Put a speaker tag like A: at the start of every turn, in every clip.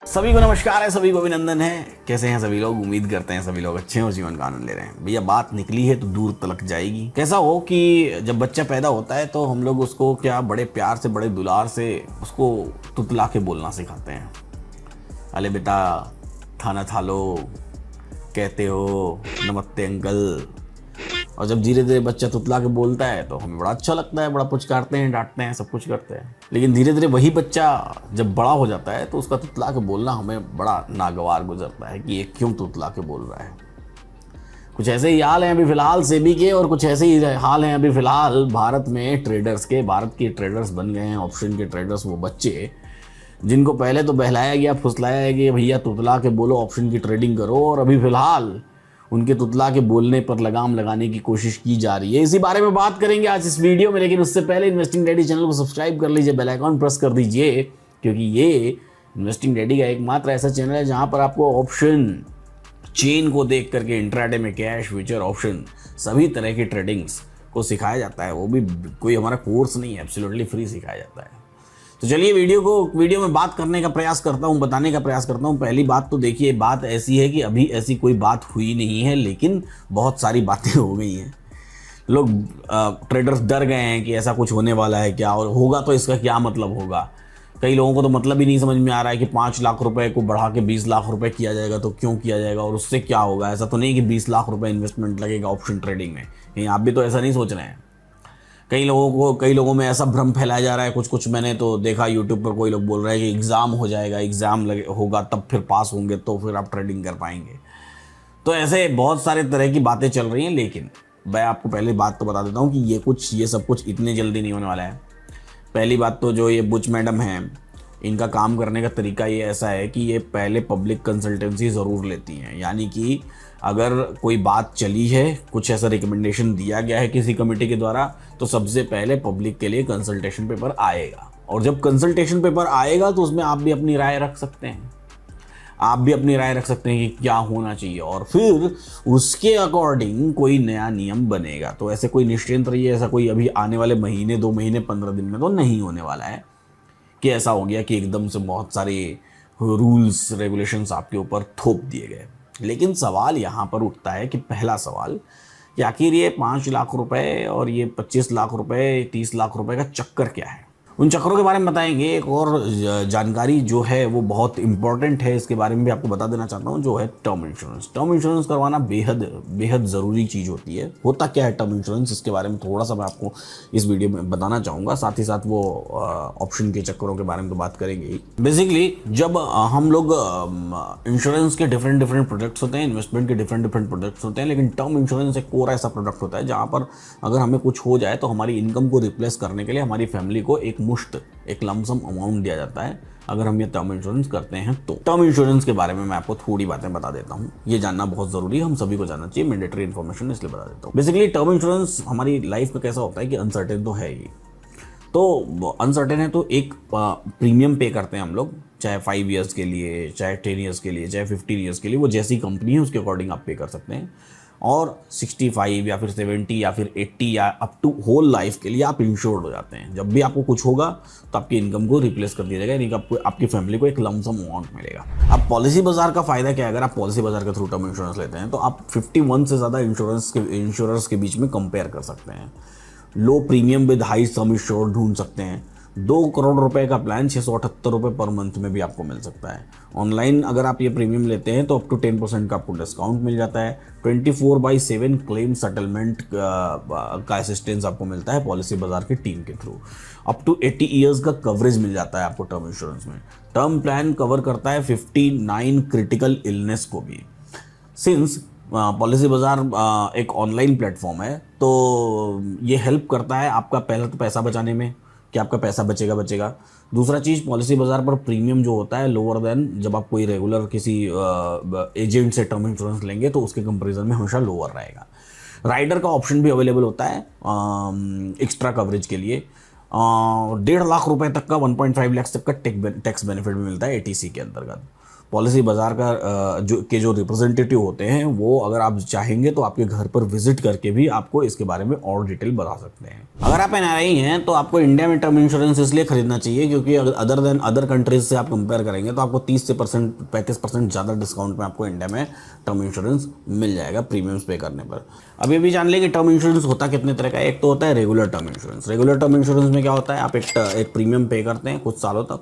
A: सभी को नमस्कार है, सभी को अभिनंदन है। कैसे हैं सभी लोग? उम्मीद करते हैं सभी लोग अच्छे और जीवन का आनंद ले रहे हैं। भैया बात निकली है तो दूर तलक जाएगी। कैसा हो कि जब बच्चा पैदा होता है तो हम लोग उसको क्या बड़े प्यार से, बड़े दुलार से उसको तुतला के बोलना सिखाते हैं। अले बेटा खाना खा लो कहते हो, नमस्ते अंकल। और जब धीरे धीरे बच्चा तुतला के बोलता है तो हमें बड़ा अच्छा लगता है, बड़ा पुचकारते हैं, डांटते हैं, सब कुछ करते हैं। लेकिन धीरे धीरे वही बच्चा जब बड़ा हो जाता है तो उसका तुतला के बोलना हमें बड़ा नागवार गुजरता है कि ये क्यों तुतला के बोल रहा है। कुछ ऐसे ही हाल हैं अभी फिलहाल सेबी के, और कुछ ऐसे ही हाल हैं अभी फिलहाल भारत में ट्रेडर्स के। भारत के ट्रेडर्स बन गए हैं ऑप्शन के ट्रेडर्स, वो बच्चे जिनको पहले तो बहलाया गया, फुसलाया गया कि भैया तुतला के बोलो, ऑप्शन की ट्रेडिंग करो, और अभी फिलहाल उनके तुतला के बोलने पर लगाम लगाने की कोशिश की जा रही है। इसी बारे में बात करेंगे आज इस वीडियो में। लेकिन उससे पहले इन्वेस्टिंग डैडी चैनल को सब्सक्राइब कर लीजिए, बेल आइकॉन प्रेस कर दीजिए, क्योंकि ये इन्वेस्टिंग डैडी का एकमात्र ऐसा चैनल है जहां पर आपको ऑप्शन चेन को देख करके इंट्राडे में कैश, फ्यूचर, ऑप्शन सभी तरह की ट्रेडिंग्स को सिखाया जाता है। वो भी कोई हमारा कोर्स नहीं है, एब्सोल्युटली फ्री सिखाया जाता है। तो चलिए वीडियो में बात करने का प्रयास करता हूँ, बताने का प्रयास करता हूँ। पहली बात तो देखिए, बात ऐसी है कि अभी ऐसी कोई बात हुई नहीं है, लेकिन बहुत सारी बातें हो गई हैं। लोग ट्रेडर्स डर गए हैं कि ऐसा कुछ होने वाला है क्या, और होगा तो इसका क्या मतलब होगा। कई लोगों को तो मतलब ही नहीं समझ में आ रहा है कि 5 लाख रुपए को बढ़ा के 20 लाख रुपए किया जाएगा तो क्यों किया जाएगा, और उससे क्या होगा। ऐसा तो नहीं कि 20 लाख रुपए इन्वेस्टमेंट लगेगा ऑप्शन ट्रेडिंग में, कहीं आप भी तो ऐसा नहीं सोच रहे हैं। कई लोगों में ऐसा भ्रम फैलाया जा रहा है। कुछ मैंने तो देखा यूट्यूब पर, कोई लोग बोल रहे हैं कि एग्ज़ाम हो जाएगा, होगा तब फिर पास होंगे तो फिर आप ट्रेडिंग कर पाएंगे। तो ऐसे बहुत सारे तरह की बातें चल रही हैं। लेकिन मैं आपको पहले बात तो बता देता हूँ कि ये सब कुछ इतने जल्दी नहीं होने वाला है। पहली बात तो जो ये बुच मैडम हैं, इनका काम करने का तरीका ये ऐसा है कि ये पहले पब्लिक कंसल्टेंसी ज़रूर लेती हैं। यानी कि अगर कोई बात चली है, कुछ ऐसा रिकमेंडेशन दिया गया है किसी कमेटी के द्वारा, तो सबसे पहले पब्लिक के लिए कंसल्टेशन पेपर आएगा। और जब कंसल्टेशन पेपर आएगा तो उसमें आप भी अपनी राय रख सकते हैं। आप भी अपनी राय रख सकते हैं कि क्या होना चाहिए, और फिर उसके अकॉर्डिंग कोई नया नियम बनेगा। तो ऐसे कोई निश्चिंत रहिए, ऐसा कोई अभी आने वाले महीने, 2 महीने, 15 दिन में तो नहीं होने वाला है कि ऐसा हो गया कि एकदम से बहुत सारे रूल्स रेगुलेशंस आपके ऊपर थोप दिए गए। लेकिन सवाल यहाँ पर उठता है कि पहला सवाल कि आखिर ये 5 लाख रुपए और ये 25 लाख रुपए, 30 लाख रुपए का चक्कर क्या है। उन चक्करों के बारे में बताएंगे। एक और जानकारी जो है वो बहुत इंपॉर्टेंट है, इसके बारे में भी आपको बता देना चाहता हूँ, जो है टर्म इंश्योरेंस। टर्म इंश्योरेंस करवाना बेहद ज़रूरी चीज़ होती है। होता क्या है टर्म इंश्योरेंस, इसके बारे में थोड़ा सा मैं आपको इस वीडियो में बताना चाहूँगा। साथ ही साथ वो ऑप्शन के चक्करों के बारे में तो बात करेंगे ही। बेसिकली जब हम लोग इंश्योरेंस के डिफरेंट प्रोडक्ट्स होते हैं, इन्वेस्टमेंट के डिफरेंट प्रोडक्ट्स होते हैं, लेकिन टर्म इंश्योरेंस एक कोर ऐसा प्रोडक्ट होता है जहाँ पर अगर हमें कुछ हो जाए तो हमारी इनकम को रिप्लेस करने के लिए हमारी फैमिली को एक लमसम अमाउंट दिया जाता है अगर हम ये टर्म इंश्योरेंस करते हैं। तो टर्म इंश्योरेंस के बारे में मैं आपको थोड़ी बातें बता देता हूँ। ये जानना बहुत ज़रूरी है, हम सभी को जानना चाहिए, मैंडेटरी इन्फॉर्मेशन, इसलिए बता देता हूँ। बेसिकली टर्म इंश्योरेंस हमारी लाइफ में कैसा होता है कि अनसर्टेन तो है ही। तो अनसर्टेन है तो एक प्रीमियम पे करते हैं हम लोग, चाहे 5 ईयर्स के लिए, चाहे 10 ईयर्स के लिए, चाहे 15 ईयर्स के लिए। वो जैसी कंपनी है उसके अकॉर्डिंग आप पे कर सकते हैं। और 65 या फिर 70 या फिर 80 या अप टू होल लाइफ के लिए आप इंश्योर्ड हो जाते हैं। जब भी आपको कुछ होगा तो आपकी इनकम को रिप्लेस कर दिया जाएगा, यानी कि आपकी फैमिली को एक लमसम अमाउंट मिलेगा। अब पॉलिसी बाजार का फायदा क्या है? अगर आप पॉलिसी बाजार के थ्रू टर्म इंश्योरेंस लेते हैं तो आप 51 से ज़्यादा इंश्योरेंस के बीच में कंपेयर कर सकते हैं। Low premium with high sum insured ढूंढ सकते हैं। 2 करोड़ रुपए का प्लान 678 रुपये पर मंथ में भी आपको मिल सकता है। ऑनलाइन अगर आप ये प्रीमियम लेते हैं तो अप टू 10% का आपको डिस्काउंट मिल जाता है। 24/7 क्लेम सेटलमेंट का असिस्टेंस आपको मिलता है पॉलिसी बाजार की टीम के थ्रू। अप टू 80 ईयर्स का कवरेज मिल जाता है आपको टर्म इंश्योरेंस में। टर्म प्लान कवर करता है 59 क्रिटिकल इलनेस को भी। सिंस पॉलिसी बाजार एक ऑनलाइन प्लेटफॉर्म है तो ये हेल्प करता है आपका पहले तो पैसा बचाने में, कि आपका पैसा बचेगा। दूसरा चीज़, पॉलिसी बाजार पर प्रीमियम जो होता है लोअर देन जब आप कोई रेगुलर किसी एजेंट से टर्म इंश्योरेंस लेंगे तो उसके कंपैरिजन में हमेशा लोअर रहेगा। राइडर का ऑप्शन भी अवेलेबल होता है एक्स्ट्रा कवरेज के लिए। 1.5 लाख रुपए तक का, 1.5 लाख तक का टैक्स बेनिफिट भी मिलता है ATC के अंतर्गत। पॉलिसी बाजार का जो रिप्रेजेंटेटिव होते हैं वो अगर आप चाहेंगे तो आपके घर पर विजिट करके भी आपको इसके बारे में और डिटेल बता सकते हैं। अगर आप एनआरआई हैं तो आपको इंडिया में टर्म इंश्योरेंस इसलिए खरीदना चाहिए क्योंकि अदर कंट्रीज से आप कंपेयर करेंगे तो आपको 30 से 35% ज़्यादा डिस्काउंट में आपको इंडिया में टर्म इंश्योरेंस मिल जाएगा प्रीमियम्स पे करने पर। अभी भी जान लें कि टर्म इंश्योरेंस होता कितने तरह का है। एक तो होता है regular term insurance. Regular term insurance में क्या होता है, आप एक प्रीमियम पे करते हैं कुछ सालों तक,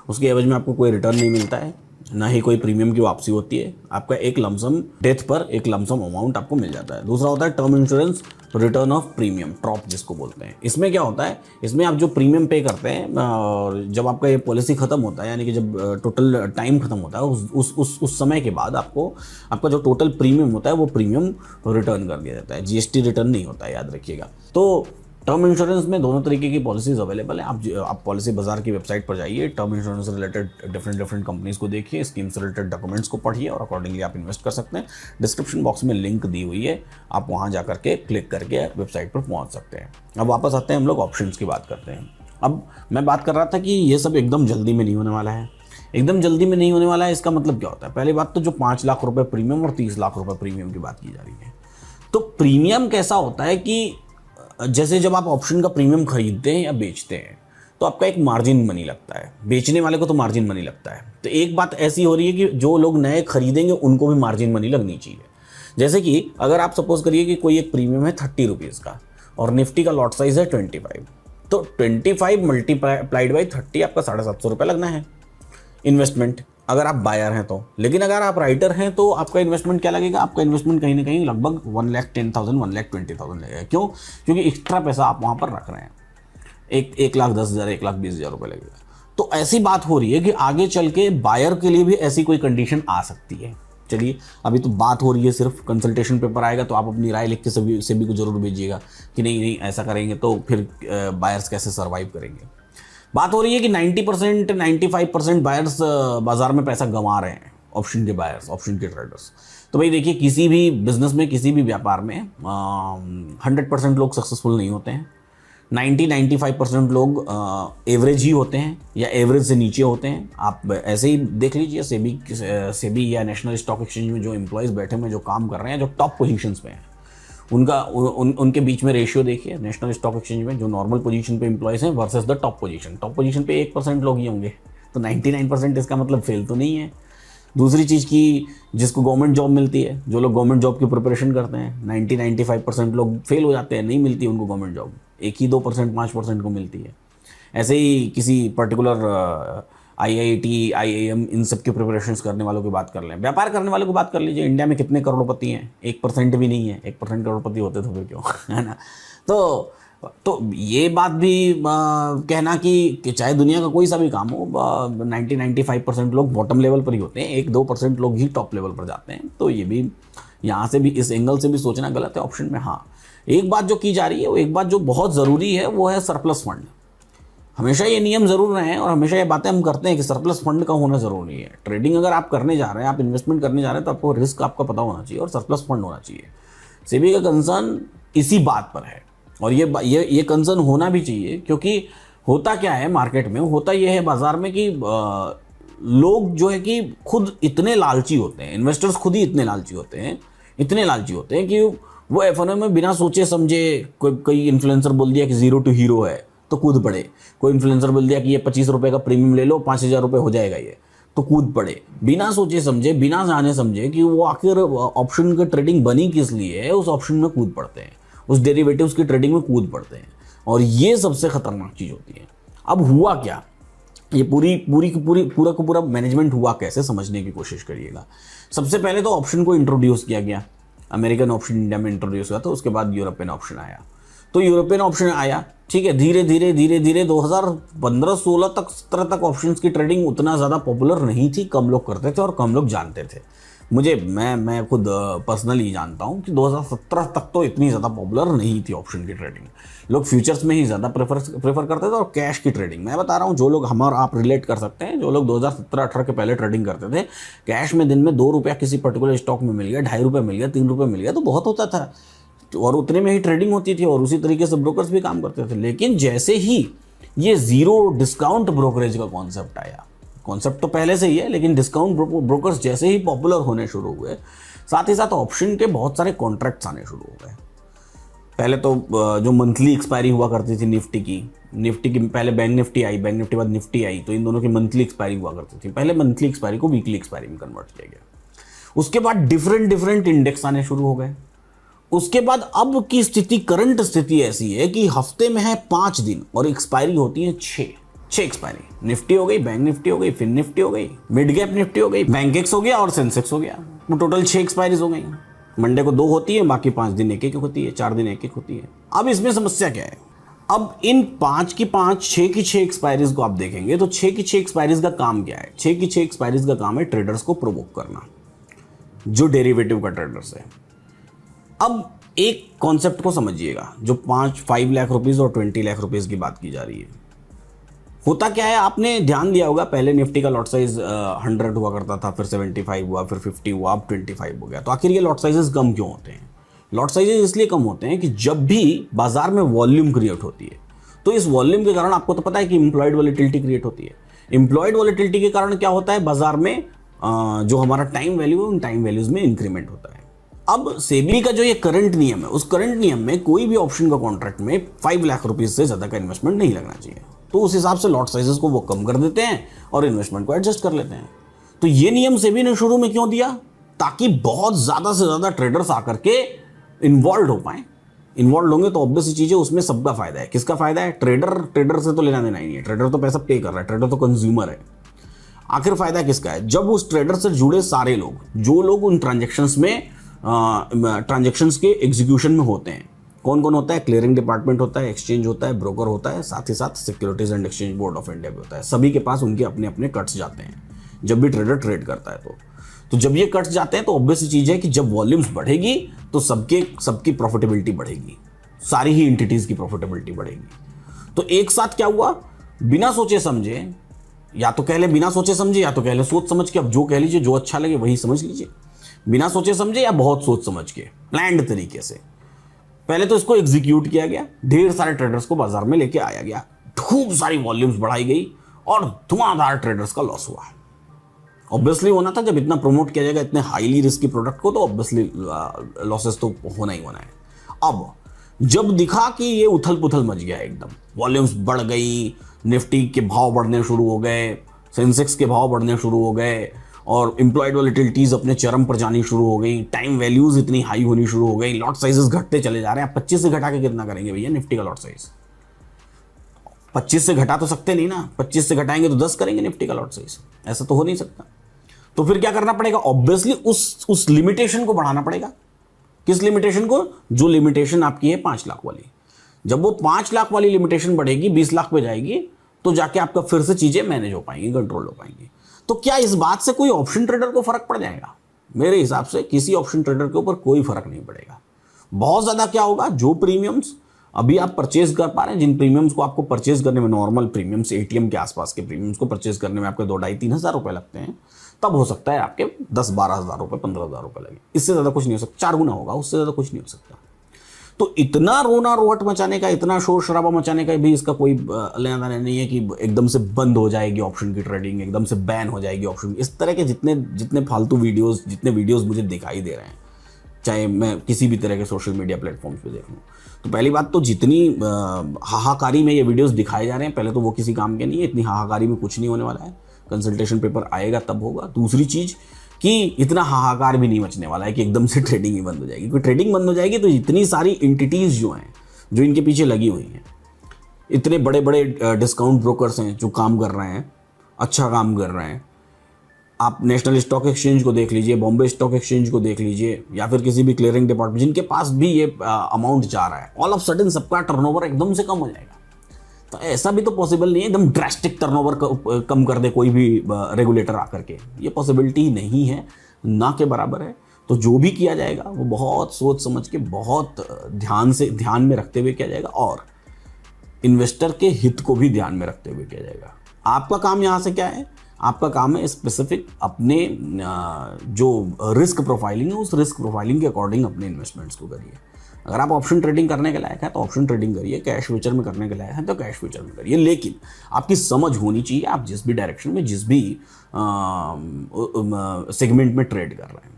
A: उसके एवज में आपको कोई रिटर्न नहीं मिलता है, ना ही कोई प्रीमियम की वापसी होती है, आपका एक लमसम डेथ पर एक लमसम अमाउंट आपको मिल जाता है। दूसरा होता है term insurance return of premium, TROP जिसको बोलते हैं। इसमें क्या होता है, इसमें आप जो प्रीमियम पे करते हैं और जब आपका ये पॉलिसी खत्म होता है, यानी कि जब टोटल टाइम खत्म होता है उस समय के बाद आपको आपका जो टोटल प्रीमियम होता है वो प्रीमियम रिटर्न कर दिया जाता है। जीएसटी रिटर्न नहीं होता है, याद रखिएगा। तो टर्म इंश्योरेंस में दोनों तरीके की पॉलिसीज अवेलेबल है। आप पॉलिसी बाजार की वेबसाइट पर जाइए, टर्म इंश्योरेंस से रिलेटेड डिफरेंट कंपनीज को देखिए, स्कीम से रिलेटेड डॉक्यूमेंट्स को पढ़िए और अकॉर्डिंगली आप इन्वेस्ट कर सकते हैं। डिस्क्रिप्शन बॉक्स में लिंक दी हुई है, आप वहाँ जा करके क्लिक करके वेबसाइट पर पहुँच सकते हैं। अब वापस आते हैं, हम लोग ऑप्शंस की बात करते हैं। अब मैं बात कर रहा था कि ये सब एकदम जल्दी में नहीं होने वाला है। एकदम जल्दी में नहीं होने वाला है, इसका मतलब क्या होता है? पहली बात तो जो 5 लाख रुपए प्रीमियम और 30 लाख रुपए प्रीमियम की बात की जा रही है, तो प्रीमियम कैसा होता है कि जैसे जब आप ऑप्शन का प्रीमियम खरीदते हैं या बेचते हैं तो आपका एक मार्जिन मनी लगता है, बेचने वाले को तो मार्जिन मनी लगता है। तो एक बात ऐसी हो रही है कि जो लोग नए खरीदेंगे उनको भी मार्जिन मनी लगनी चाहिए। जैसे कि अगर आप सपोज करिए कि कोई एक प्रीमियम है 30 रुपीज़ का और निफ्टी का लॉट साइज है 25, तो 25 मल्टीप्लाइड बाई 30 आपका 750 रुपये लगना है इन्वेस्टमेंट, अगर आप बायर हैं तो। लेकिन अगर आप राइटर हैं तो आपका इन्वेस्टमेंट क्या लगेगा? आपका इन्वेस्टमेंट कहीं ना कहीं लगभग 1,10,000 1,20,000 लगेगा। क्यों? क्योंकि एक्स्ट्रा पैसा आप वहाँ पर रख रहे हैं। 1,10,000 1,20,000 रुपये लगेगा। तो ऐसी बात हो रही है कि आगे चल के बायर के लिए भी ऐसी कोई कंडीशन आ सकती है। चलिए, अभी तो बात हो रही है, सिर्फ कंसल्टेशन पेपर आएगा तो आप अपनी राय लिख के सेबी को जरूर भेजिएगा कि नहीं ऐसा करेंगे तो फिर बायर्स कैसे सर्वाइव करेंगे। बात हो रही है कि 90% 95% बायर्स बाजार में पैसा गंवा रहे हैं, ऑप्शन के बायर्स, ऑप्शन के ट्रेडर्स। तो भाई देखिए, किसी भी बिजनेस में, किसी भी व्यापार में 100% लोग सक्सेसफुल नहीं होते हैं। 90-95% लोग एवरेज ही होते हैं या एवरेज से नीचे होते हैं। आप ऐसे ही देख लीजिए, सेबी या नेशनल स्टॉक एक्सचेंज में जो एम्प्लॉयज़ बैठे हुए जो काम कर रहे हैं, जो टॉप पोजीशंस पे हैं, उनके बीच में रेशियो देखिए। नेशनल स्टॉक एक्सचेंज में जो नॉर्मल पोजीशन पे एम्प्लॉयज़ हैं वर्सेस द टॉप पोजीशन पे 1% लोग ही होंगे, तो 99% इसका मतलब फेल तो नहीं है। दूसरी चीज़ की, जिसको गवर्नमेंट जॉब मिलती है, जो लोग गवर्नमेंट जॉब की प्रिपरेशन करते हैं, 90-95% लोग फेल हो जाते हैं, नहीं मिलती उनको गवर्नमेंट जॉब, एक ही 2% 5% को मिलती है। ऐसे ही किसी पर्टिकुलर IIT IIM इन सब की प्रिपरेशंस करने वालों की बात कर लें, व्यापार करने वालों की बात कर लीजिए, इंडिया में कितने करोड़पति हैं? 1% भी नहीं है। 1% करोड़पति होते तो फिर क्यों, है ना? तो ये बात भी कहना कि चाहे दुनिया का कोई सा भी काम हो, 90-95% लोग बॉटम लेवल पर ही होते हैं, 1-2% लोग ही टॉप लेवल पर जाते हैं। तो ये भी, यहाँ से भी, इस एंगल से भी सोचना गलत है ऑप्शन में। हाँ, एक बात जो की जा रही है, वो एक बात जो बहुत ज़रूरी है, वो है सरप्लस फंड। हमेशा ये नियम ज़रूर रहे हैं और हमेशा ये बातें हम करते हैं कि सरप्लस फंड का होना ज़रूरी है। ट्रेडिंग अगर आप करने जा रहे हैं, आप इन्वेस्टमेंट करने जा रहे हैं, तो आपको रिस्क आपका पता होना चाहिए और सरप्लस फंड होना चाहिए। सेबी का कंसर्न इसी बात पर है और ये कंसर्न होना भी चाहिए, क्योंकि होता क्या है मार्केट में, होता ये है बाजार में कि लोग जो है कि खुद इतने लालची होते हैं, इन्वेस्टर्स खुद ही इतने लालची होते हैं कि वो एफएनओ में बिना सोचे समझे, कोई इन्फ्लुएंसर बोल दिया कि 0 to हीरो है तो कूद पड़े, कोई इन्फ्लुएंसर बोल दिया कि ये 25 रुपये का प्रीमियम ले लो, 5,000 रुपये हो जाएगा ये, तो कूद पड़े, बिना सोचे समझे, बिना जाने समझे कि वो आखिर ऑप्शन की ट्रेडिंग बनी किस लिए है, उस ऑप्शन में कूद पड़ते हैं, उस डेरिवेटिव्स की ट्रेडिंग में कूद पड़ते हैं। और ये सबसे खतरनाक चीज़ होती है। अब हुआ क्या, ये पूरा का पूरा मैनेजमेंट हुआ कैसे, समझने की कोशिश करिएगा। सबसे पहले तो ऑप्शन को इंट्रोड्यूस किया गया, अमेरिकन ऑप्शन इंडिया में इंट्रोड्यूस हुआ था, उसके बाद यूरोपियन ऑप्शन आया। तो यूरोपियन ऑप्शन आया, ठीक है, धीरे धीरे 2015-16 तक 17 तक ऑप्शंस की ट्रेडिंग उतना ज़्यादा पॉपुलर नहीं थी, कम लोग करते थे और कम लोग जानते थे। मैं खुद पर्सनली जानता हूँ कि 2017 तक तो इतनी ज़्यादा पॉपुलर नहीं थी ऑप्शन की ट्रेडिंग। लोग फ्यूचर्स में ही ज़्यादा प्रेफर करते थे और कैश की ट्रेडिंग, मैं बता रहा हूँ, जो लोग हम और आप रिलेट कर सकते हैं, जो लोग 2017-18 के पहले ट्रेडिंग करते थे, कैश में दिन में 2 रुपया किसी पर्टिकुलर स्टॉक में मिल गया, 2.5 रुपये मिल गया, 3 रुपये मिल गया तो बहुत होता था और उतने में ही ट्रेडिंग होती थी और उसी तरीके से ब्रोकर्स भी काम करते थे। लेकिन जैसे ही ये जीरो डिस्काउंट ब्रोकरेज का कॉन्सेप्ट आया, कॉन्सेप्ट तो पहले से ही है, लेकिन डिस्काउंट ब्रोकर्स जैसे ही पॉपुलर होने शुरू हुए, साथ ही साथ ऑप्शन के बहुत सारे कॉन्ट्रैक्ट्स आने शुरू हो गए। पहले तो जो मंथली एक्सपायरी हुआ करती थी निफ्टी की पहले बैंक निफ्टी आई, बैंक निफ्टी बाद निफ्टी आई, तो इन दोनों की मंथली एक्सपायरी हुआ करती थी। पहले मंथली एक्सपायरी को वीकली एक्सपायरी में कन्वर्ट किया गया। उसके बाद डिफरेंट इंडेक्स आने शुरू हो गए। उसके बाद अब की स्थिति, करंट स्थिति ऐसी है कि हफ्ते में है 5 दिन और एक्सपायरी होती है 6 एक्सपायरी। निफ्टी हो गई, बैंक निफ्टी हो गई, फिन निफ्टी हो गई, मिड गैप निफ्टी हो गई, बैंक एक्स हो गया और सेंसेक्स हो गया। तो टोटल 6 एक्सपायरीज हो गई। मंडे को 2 होती है, बाकी 5 दिन एक होती है, 4 दिन एक होती है। अब इसमें समस्या क्या है? अब इन 5 की 5, 6 की 6 एक्सपायरीज को आप देखेंगे तो 6 की 6 एक्सपायरीज का काम क्या है? 6 की 6 एक्सपायरीज का काम है ट्रेडर्स को प्रोवोक करना, जो डेरिवेटिव का ट्रेडर्स है। अब एक कॉन्सेप्ट को समझिएगा, जो 5 लाख रुपीस और 20 लाख रुपीस की बात की जा रही है। होता क्या है, आपने ध्यान दिया होगा, पहले निफ्टी का लॉट साइज 100 हुआ करता था, फिर 75 हुआ, फिर 50 हुआ, अब 25 हो गया। तो आखिर ये लॉट साइजेस कम क्यों होते हैं? लॉट साइजेस इसलिए कम होते हैं कि जब भी बाजार में वॉल्यूम क्रिएट होती है, तो इस वॉल्यूम के कारण आपको तो पता है कि इम्प्लॉयड वॉलेटिलिटी क्रिएट होती है। इम्प्लॉयड वॉलेटिलिटी के कारण क्या होता है, बाजार में जो हमारा टाइम वैल्यू है, उन टाइम वैल्यूज में इंक्रीमेंट होता है। अब सेबी का जो ये करंट नियम है, उस करंट नियम में कोई भी ऑप्शन का कॉन्ट्रैक्ट में 5 लाख रुपीज से ज्यादा का इन्वेस्टमेंट नहीं लगना चाहिए। तो उस हिसाब से लॉट साइजेस को वो कम कर देते हैं और इन्वेस्टमेंट को एडजस्ट कर लेते हैं। तो ये नियम सेबी ने शुरू में क्यों दिया? ताकि बहुत ज्यादा से ज्यादा ट्रेडर्स आकर के इन्वॉल्व हो पाए। इन्वॉल्व होंगे तो ऑब्वियस चीज है, उसमें सबका फायदा है। किसका फायदा है? ट्रेडर से तो लेना देना ही नहीं है। ट्रेडर तो पैसा पे कर रहा है, ट्रेडर तो कंज्यूमर है। आखिर फायदा किसका है? जब उस ट्रेडर से जुड़े सारे लोग, जो लोग उन ट्रांजेक्शंस के एग्जीक्यूशन में होते हैं, कौन कौन होता है? क्लियरिंग डिपार्टमेंट होता है, एक्सचेंज होता है, ब्रोकर होता है, साथ ही साथ securities and exchange board of India भी होता है। सभी के पास उनके अपने अपने कट्स जाते हैं जब भी ट्रेडर ट्रेड करता है। तो जब ये कट्स जाते हैं तो ऑब्वियस चीज है कि जब वॉल्यूम्स बढ़ेगी तो सबकी प्रॉफिटेबिलिटी बढ़ेगी, सारी ही एंटिटीज की प्रॉफिटेबिलिटी बढ़ेगी। तो एक साथ क्या हुआ, बिना सोचे समझे, या तो कह ले बिना सोचे समझे, या तो कह ले सोच समझ के, अब जो कह लीजिए, जो अच्छा लगे वही समझ लीजिए। बिना सोचे समझे या बहुत सोच समझ के, प्लान्ड तरीके से पहले तो इसको एग्जीक्यूट किया गया, ढेर सारे ट्रेडर्स को बाजार में लेके आया गया, खूब सारी वॉल्यूम्स बढ़ाई गई और धुआंधार ट्रेडर्स का लॉस हुआ। ऑब्वियसली होना था, जब इतना प्रमोट किया जाएगा इतने हाईली रिस्की प्रोडक्ट को, तो ऑब्वियसली लॉसेस तो होना ही होना है। अब जब दिखा कि ये उथल पुथल मच गया, एकदम वॉल्यूम्स बढ़ गई, निफ्टी के भाव बढ़ने शुरू हो गए, सेंसेक्स के भाव बढ़ने शुरू हो गए और इम्प्लॉयड वॉलेटिलिटीज अपने चरम पर जानी शुरू हो गई, टाइम वैल्यूज इतनी हाई होनी शुरू हो गई, लॉट साइजेस घटते चले जा रहे हैं। 25 से घटा के कितना करेंगे भैया निफ्टी का लॉट साइज? 25 से घटा तो सकते नहीं ना, 25 से घटाएंगे तो 10 करेंगे निफ्टी का लॉट साइज, ऐसा तो हो नहीं सकता। तो फिर क्या करना पड़ेगा? ऑब्वियसली उस लिमिटेशन को बढ़ाना पड़ेगा। किस लिमिटेशन को? जो लिमिटेशन आपकी है 5 लाख वाली। जब वो 5 लाख वाली लिमिटेशन बढ़ेगी, 20 लाख पे जाएगी, तो जाके आपका फिर से चीजें मैनेज हो पाएंगी, कंट्रोल हो पाएंगी। तो क्या इस बात से कोई ऑप्शन ट्रेडर को फर्क पड़ जाएगा? मेरे हिसाब से किसी ऑप्शन ट्रेडर के ऊपर कोई फर्क नहीं पड़ेगा। बहुत ज्यादा क्या होगा, जो प्रीमियम्स अभी आप परचेज कर पा रहे हैं, जिन प्रीमियम्स को आपको परचेज करने में, नॉर्मल प्रीमियम्स, एटीएम के आसपास के प्रीमियम्स को परचेज करने में आपके 2-2.5-3 हज़ार रुपए लगते हैं, तब हो सकता है आपके 10-12 हज़ार रुपए, 15 हज़ार रुपए लगे। इससे ज्यादा कुछ नहीं हो सकता, 4 गुना होगा, उससे ज्यादा कुछ नहीं हो सकता। तो इतना रोना रोहट मचाने का, इतना शोर शराबा मचाने का भी इसका कोई लेना देना नहीं है कि एकदम से बंद हो जाएगी ऑप्शन की ट्रेडिंग, एकदम से बैन हो जाएगी ऑप्शन। इस तरह के जितने फालतू वीडियोस, जितने वीडियोस मुझे दिखाई दे रहे हैं, चाहे मैं किसी भी तरह के सोशल मीडिया प्लेटफॉर्म्स पे देख लूँ, तो पहली बात तो जितनी हाहाकारी में ये वीडियोस दिखाए जा रहे हैं, पहले तो वो किसी काम के नहीं है। इतनी हाहाकारी में कुछ नहीं होने वाला है, कंसल्टेशन पेपर आएगा तब होगा। दूसरी चीज़ कि इतना हाहाकार भी नहीं मचने वाला है कि एकदम से ट्रेडिंग ही बंद हो जाएगी। क्योंकि ट्रेडिंग बंद हो जाएगी तो इतनी सारी एंटिटीज़ जो हैं, जो इनके पीछे लगी हुई हैं, इतने बड़े बड़े डिस्काउंट ब्रोकर्स हैं जो काम कर रहे हैं, अच्छा काम कर रहे हैं। आप नेशनल स्टॉक एक्सचेंज को देख लीजिए, बॉम्बे स्टॉक एक्सचेंज को देख लीजिए, या फिर किसी भी क्लियरिंग डिपार्टमेंट जिनके पास भी ये अमाउंट जा रहा है, ऑल ऑफ सडन सबका टर्नओवर एकदम से कम हो जाएगा। तो ऐसा भी तो पॉसिबल नहीं है एकदम ड्रास्टिक टर्नओवर कम कर दे कोई भी रेगुलेटर आकर के, ये पॉसिबिलिटी नहीं है, ना के बराबर है। तो जो भी किया जाएगा वो बहुत सोच समझ के, बहुत ध्यान में रखते हुए किया जाएगा, और इन्वेस्टर के हित को भी ध्यान में रखते हुए किया जाएगा। आपका काम यहाँ से क्या है? आपका काम है स्पेसिफिक अपने जो रिस्क प्रोफाइलिंग है, उस रिस्क प्रोफाइलिंग के अकॉर्डिंग अपने इन्वेस्टमेंट्स को करिए। अगर आप ऑप्शन ट्रेडिंग करने के लायक है तो ऑप्शन ट्रेडिंग करिए, कैश फ्यूचर में करने के लायक है तो कैश फ्यूचर में करिए, लेकिन आपकी समझ होनी चाहिए आप जिस भी डायरेक्शन में, जिस भी सेगमेंट में ट्रेड कर रहे हैं।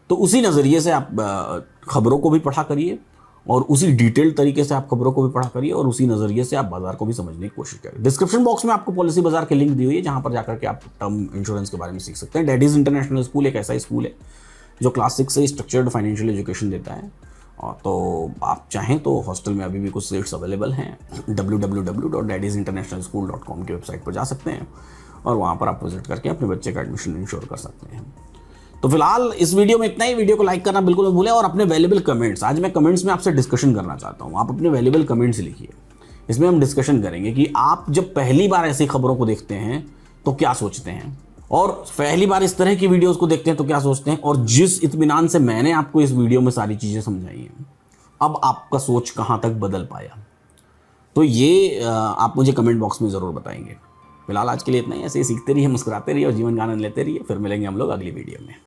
A: तो उसी नज़रिए से आप खबरों को भी पढ़ा करिए और उसी डिटेल्ड तरीके से आप खबरों को भी पढ़ा करिए और उसी नज़रिए से आप बाजार को भी समझने की कोशिश करिए। डिस्क्रिप्शन बॉक्स में आपको पॉलिसी बाजार की लिंक दी हुई है जहाँ पर जाकर के आप टर्म इंश्योरेंस के बारे में सीख सकते हैं। डैडीज इंटरनेशनल स्कूल एक ऐसा स्कूल है जो क्लास 6 से स्ट्रक्चर्ड फाइनेंशियल एजुकेशन देता है। और तो आप चाहें तो हॉस्टल में अभी भी कुछ सीट्स अवेलेबल हैं। www.daddiesinternationalschool.com की वेबसाइट पर जा सकते हैं और वहाँ पर आप विजिट करके अपने बच्चे का एडमिशन इंश्योर कर सकते हैं। तो फिलहाल इस वीडियो में इतना ही। वीडियो को लाइक करना बिल्कुल मत भूलें और अपने वैल्यूएबल कमेंट्स, आज मैं कमेंट्स में आपसे डिस्कशन करना चाहता हूँ, आप अपने वैल्यूएबल कमेंट्स लिखिए। इसमें हम डिस्कशन करेंगे कि आप जब पहली बार ऐसी खबरों को देखते हैं तो क्या सोचते हैं, और पहली बार इस तरह की वीडियोस को देखते हैं तो क्या सोचते हैं, और जिस इत्मीनान से मैंने आपको इस वीडियो में सारी चीज़ें समझाई हैं, अब आपका सोच कहाँ तक बदल पाया, तो ये आप मुझे कमेंट बॉक्स में ज़रूर बताएंगे। फिलहाल आज के लिए इतना ही। ऐसे ही सीखते रहिए, मुस्कुराते रहिए और जीवन का आनंद लेते रहिए। फिर मिलेंगे हम लोग अगली वीडियो में।